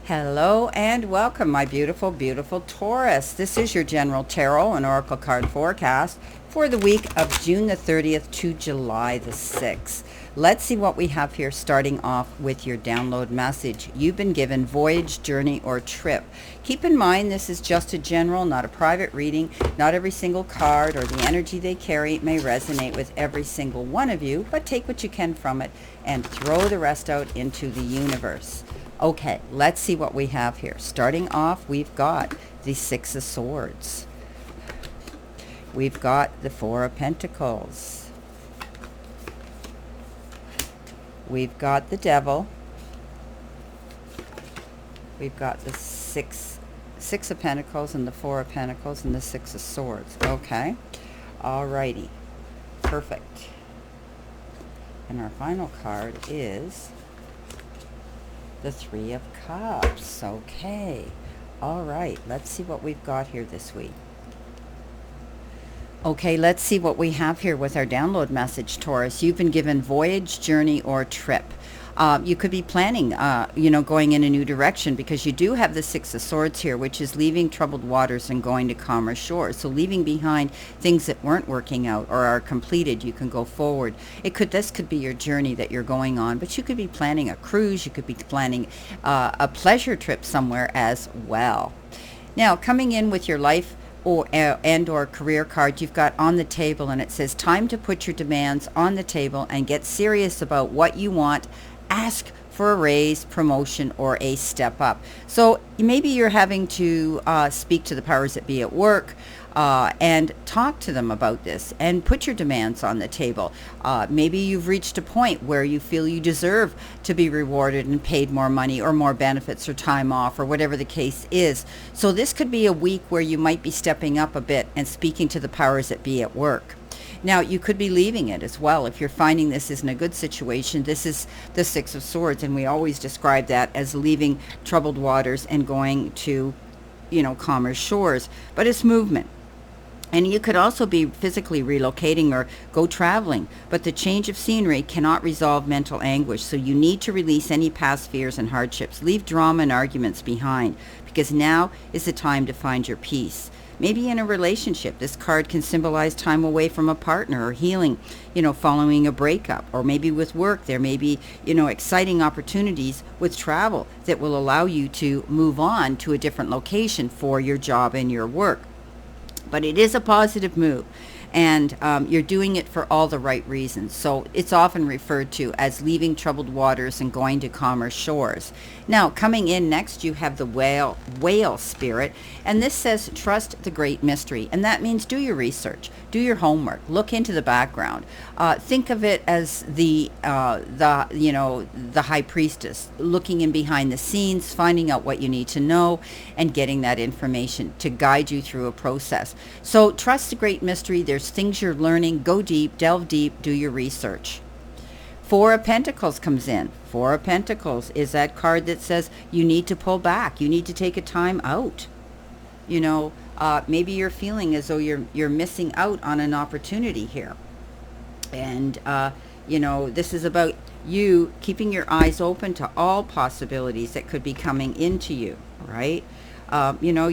Hello and welcome, my beautiful, beautiful Taurus. This is your general tarot and oracle card forecast for the week of June the 30th to July the 6th. Let's see what we have here, starting off with your download message. You've been given voyage, journey, or trip. Keep in mind, this is just a general, not a private reading. Not every single card or the energy they carry may resonate with every single one of you, but take what you can from it and throw the rest out into the universe. Okay, let's see what we have here. Starting off, we've got the Six of Swords. We've got the Four of Pentacles. We've got the Devil. We've got the Six of Pentacles and the Four of Pentacles and the Six of Swords. Okay, alrighty, perfect. And our final card is the Three of Cups. Okay. All right. Let's see what we've got here this week. Okay, let's see what we have here with our download message, Taurus. You've been given voyage, journey, or trip. You could be planning, going in a new direction because you do have the Six of Swords here, which is leaving troubled waters and going to calmer shores. So leaving behind things that weren't working out or are completed, you can go forward. This could be your journey that you're going on, but you could be planning a cruise. You could be planning a pleasure trip somewhere as well. Now, coming in with your life or career card, you've got on the table, and it says time to put your demands on the table and get serious about what you want. Ask for a raise, promotion, or a step up. So maybe you're having to speak to the powers that be at work and talk to them about this and put your demands on the table. Maybe you've reached a point where you feel you deserve to be rewarded and paid more money or more benefits or time off or whatever the case is. So this could be a week where you might be stepping up a bit and speaking to the powers that be at work. Now, you could be leaving it as well. If you're finding this isn't a good situation, this is the Six of Swords, and we always describe that as leaving troubled waters and going to, calmer shores. But it's movement. And you could also be physically relocating or go traveling, but the change of scenery cannot resolve mental anguish. So you need to release any past fears and hardships. Leave drama and arguments behind, because now is the time to find your peace. Maybe in a relationship, this card can symbolize time away from a partner or healing, following a breakup. Or maybe with work, there may be, exciting opportunities with travel that will allow you to move on to a different location for your job and your work. But it is a positive move, and you're doing it for all the right reasons. So it's often referred to as leaving troubled waters and going to calmer shores. Now, coming in next, you have the whale spirit, and this says trust the great mystery, and that means do your research, do your homework, look into the background. Think of it as the high priestess, looking in behind the scenes, finding out what you need to know, and getting that information to guide you through a process. So trust the great mystery. There's things you're learning. Go deep, delve deep, do your research. Four of Pentacles comes in. Four of Pentacles is that card that says you need to pull back. You need to take a time out. Maybe you're feeling as though you're missing out on an opportunity here. And, this is about you keeping your eyes open to all possibilities that could be coming into you, right? But know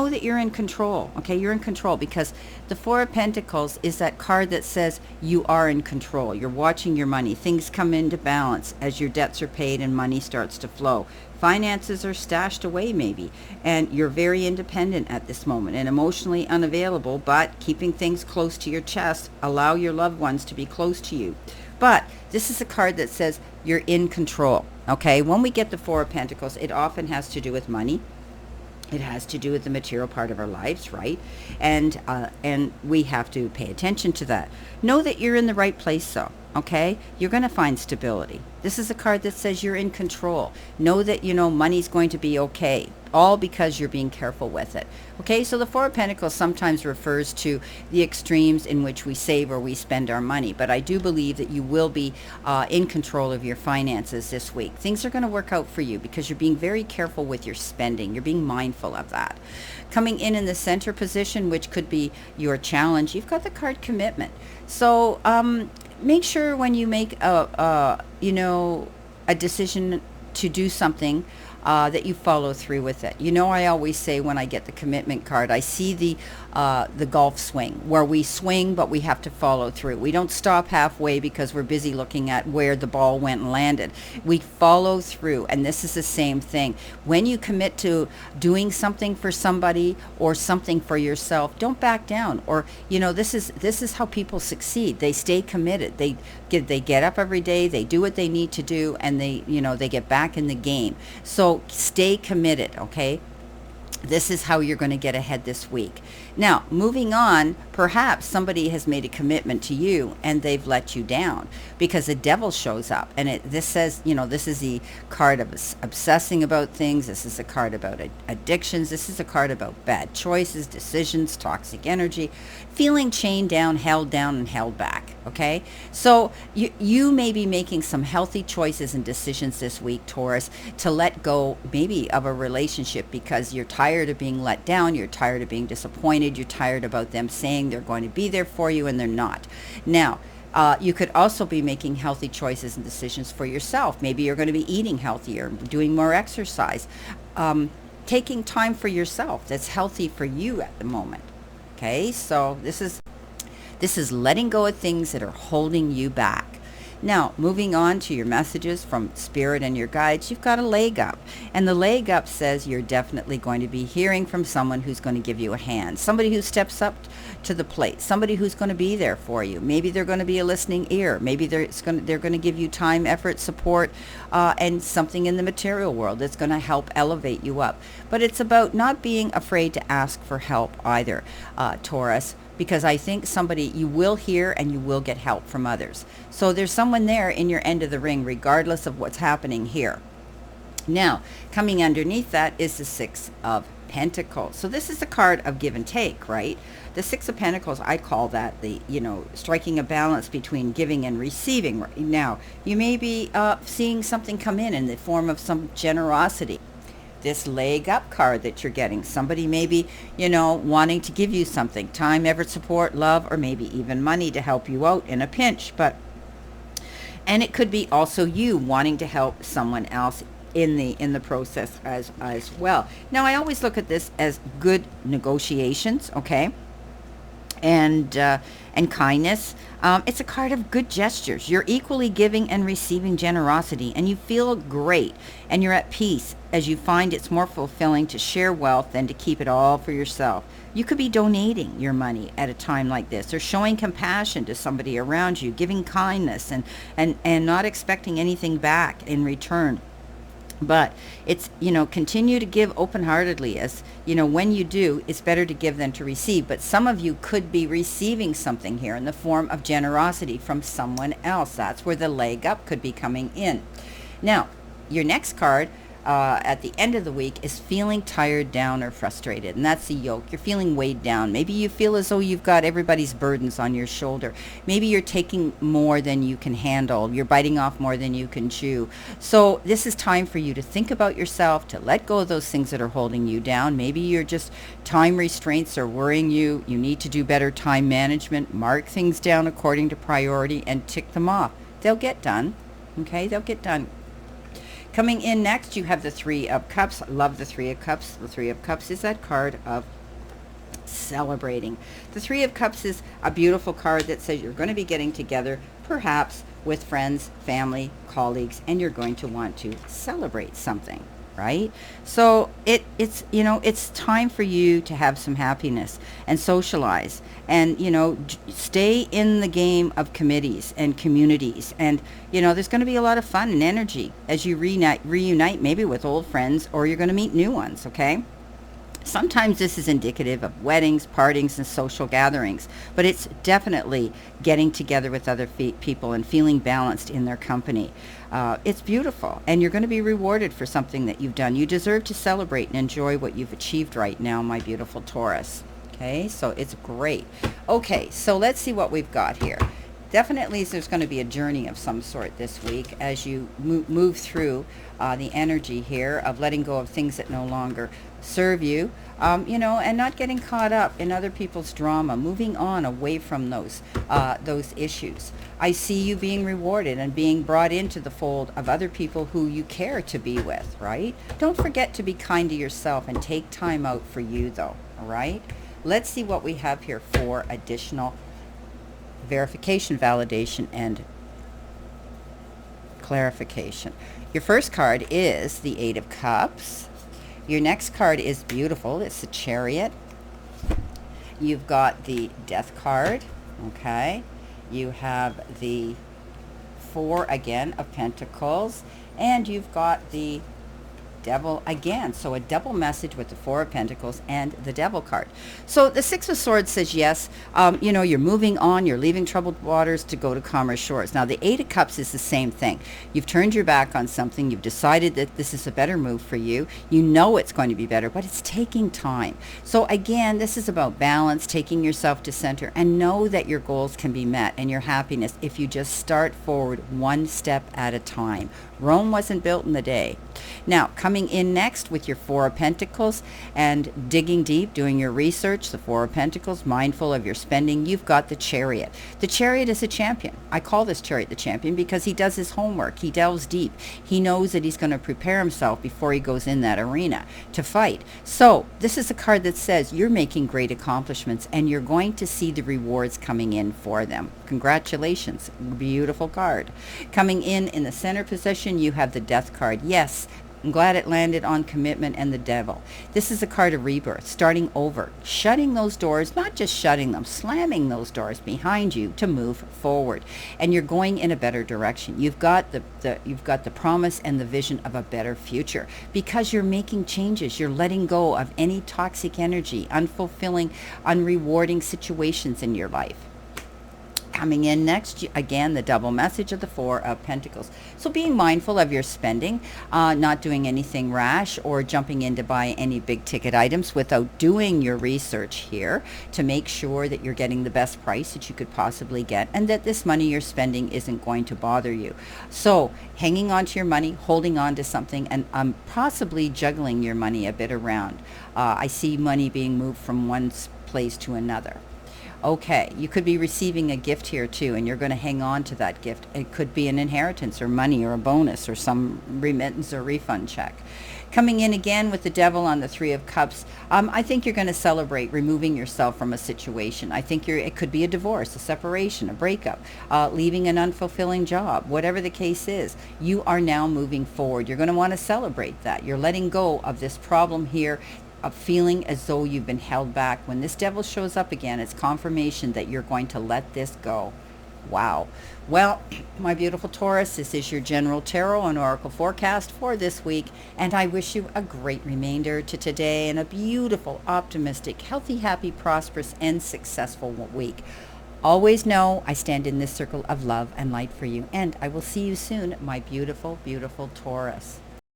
that you're in control. Okay, you're in control, because the Four of Pentacles is that card that says you are in control. You're watching your money. Things come into balance as your debts are paid and money starts to flow. Finances are stashed away maybe, and you're very independent at this moment and emotionally unavailable, but keeping things close to your chest. Allow your loved ones to be close to you. But this is a card that says you're in control. Okay, when we get the Four of Pentacles, it often has to do with money. It has to do with the material part of our lives, right? And we have to pay attention to that. Know that you're in the right place, though, okay? You're going to find stability. This is a card that says you're in control. Know that, money's going to be okay, all because you're being careful with it. Okay, so the Four of Pentacles sometimes refers to the extremes in which we save or we spend our money. But I do believe that you will be in control of your finances this week. Things are going to work out for you because you're being very careful with your spending. You're being mindful of that. Coming in the center position, which could be your challenge, you've got the card Commitment. So make sure when you make a decision to do something, that you follow through with it. You know, I always say when I get the commitment card, I see the golf swing where we swing, but we have to follow through. We don't stop halfway because we're busy looking at where the ball went and landed. We follow through, and this is the same thing. When you commit to doing something for somebody or something for yourself, don't back down. Or, you know, this is how people succeed. They stay committed. They get up every day, they do what they need to do, and they get back in the game. So stay committed, okay? This is how you're going to get ahead this week. Now, moving on, perhaps somebody has made a commitment to you and they've let you down because the devil shows up. And this says, this is the card of obsessing about things. This is a card about addictions. This is a card about bad choices, decisions, toxic energy, feeling chained down, and held back. Okay? So you may be making some healthy choices and decisions this week, Taurus, to let go maybe of a relationship because you're tired of being let down. You're tired of being disappointed. You're tired about them saying they're going to be there for you and they're not. Now, you could also be making healthy choices and decisions for yourself. Maybe you're going to be eating healthier, doing more exercise, taking time for yourself that's healthy for you at the moment. Okay, so this is letting go of things that are holding you back. Now, moving on to your messages from Spirit and your guides, you've got a leg up. And the leg up says you're definitely going to be hearing from someone who's going to give you a hand. Somebody who steps up to the plate. Somebody who's going to be there for you. Maybe they're going to be a listening ear. Maybe they're going to give you time, effort, support, and something in the material world that's going to help elevate you up. But it's about not being afraid to ask for help either, Taurus. Because I think you will hear and you will get help from others. So there's someone there in your end of the ring, regardless of what's happening here. Now, coming underneath that is the Six of Pentacles. So this is a card of give and take, right? The Six of Pentacles, I call that striking a balance between giving and receiving. Now, you may be seeing something come in the form of some generosity. This leg up card that you're getting. Somebody maybe, wanting to give you something, time, effort, support, love, or maybe even money to help you out in a pinch. And it could be also you wanting to help someone else in the process as well. Now, I always look at this as good negotiations, okay? And kindness. It's a card of good gestures. You're equally giving and receiving generosity, and you feel great, and you're at peace as you find it's more fulfilling to share wealth than to keep it all for yourself. You could be donating your money at a time like this, or showing compassion to somebody around you, giving kindness and not expecting anything back in return. But it's, continue to give open-heartedly, as, when you do, it's better to give than to receive. But some of you could be receiving something here in the form of generosity from someone else. That's where the leg up could be coming in. Now, your next card at the end of the week is feeling tired, down, or frustrated. And that's the yoke. You're feeling weighed down. Maybe you feel as though you've got everybody's burdens on your shoulder. Maybe you're taking more than you can handle. You're biting off more than you can chew. So this is time for you to think about yourself, to let go of those things that are holding you down. Maybe you're just time restraints are worrying you. You need to do better time management. Mark things down according to priority and tick them off. They'll get done. Okay, they'll get done. Coming in next, you have the Three of Cups. I love the Three of Cups. The Three of Cups is that card of celebrating. The Three of Cups is a beautiful card that says you're going to be getting together, perhaps with friends, family, colleagues, and you're going to want to celebrate something, right? So it's time for you to have some happiness and socialize and, stay in the game of committees and communities. And, there's going to be a lot of fun and energy as you reunite maybe with old friends, or you're going to meet new ones, okay? Sometimes this is indicative of weddings, partings, and social gatherings, but it's definitely getting together with other people and feeling balanced in their company. It's beautiful, and you're going to be rewarded for something that you've done. You deserve to celebrate and enjoy what you've achieved right now, my beautiful Taurus. Okay, so it's great. Okay, so let's see what we've got here. Definitely there's going to be a journey of some sort this week as you move through the energy here of letting go of things that no longer serve you, and not getting caught up in other people's drama, moving on away from those issues. I see you being rewarded and being brought into the fold of other people who you care to be with, right? Don't forget to be kind to yourself and take time out for you, though, all right? Let's see what we have here for additional verification, validation, and clarification. Your first card is the Eight of Cups. Your next card is beautiful. It's the Chariot. You've got the Death card. Okay. You have the Four again of Pentacles. And you've got the Devil again. So a double message with the Four of Pentacles and the Devil card. So the Six of Swords says yes, you're moving on, you're leaving troubled waters to go to calmer shores. Now the Eight of Cups is the same thing. You've turned your back on something, you've decided that this is a better move for you, you know it's going to be better, but it's taking time. So again, this is about balance, taking yourself to center, and know that your goals can be met and your happiness if you just start forward one step at a time. Rome wasn't built in a day. Now, coming in next with your Four of Pentacles and digging deep, doing your research, the Four of Pentacles, mindful of your spending, you've got the Chariot. The Chariot is a champion. I call this Chariot the champion because he does his homework. He delves deep. He knows that he's going to prepare himself before he goes in that arena to fight. So this is a card that says you're making great accomplishments and you're going to see the rewards coming in for them. Congratulations. Beautiful card. Coming in the center position, you have the Death card. Yes, I'm glad it landed on Commitment and the Devil. This is a card of rebirth, starting over, shutting those doors, not just shutting them, slamming those doors behind you to move forward. And you're going in a better direction. You've got the promise and the vision of a better future because you're making changes. You're letting go of any toxic energy, unfulfilling, unrewarding situations in your life. Coming in next, again, the double message of the Four of Pentacles. So being mindful of your spending, not doing anything rash or jumping in to buy any big ticket items without doing your research here to make sure that you're getting the best price that you could possibly get and that this money you're spending isn't going to bother you. So hanging on to your money, holding on to something, and possibly juggling your money a bit around. I see money being moved from one place to another. Okay, you could be receiving a gift here too, and you're going to hang on to that gift. It could be an inheritance or money or a bonus or some remittance or refund check. Coming in again with the Devil on the Three of Cups, I think you're going to celebrate removing yourself from a situation. I think it could be a divorce, a separation, a breakup, leaving an unfulfilling job, whatever the case is. You are now moving forward. You're going to want to celebrate that. You're letting go of this problem here of feeling as though you've been held back. When this Devil shows up again, it's confirmation that you're going to let this go. Wow. Well, my beautiful Taurus, this is your general tarot and oracle forecast for this week, and I wish you a great remainder to today and a beautiful, optimistic, healthy, happy, prosperous, and successful week. Always know I stand in this circle of love and light for you, and I will see you soon, my beautiful, beautiful Taurus.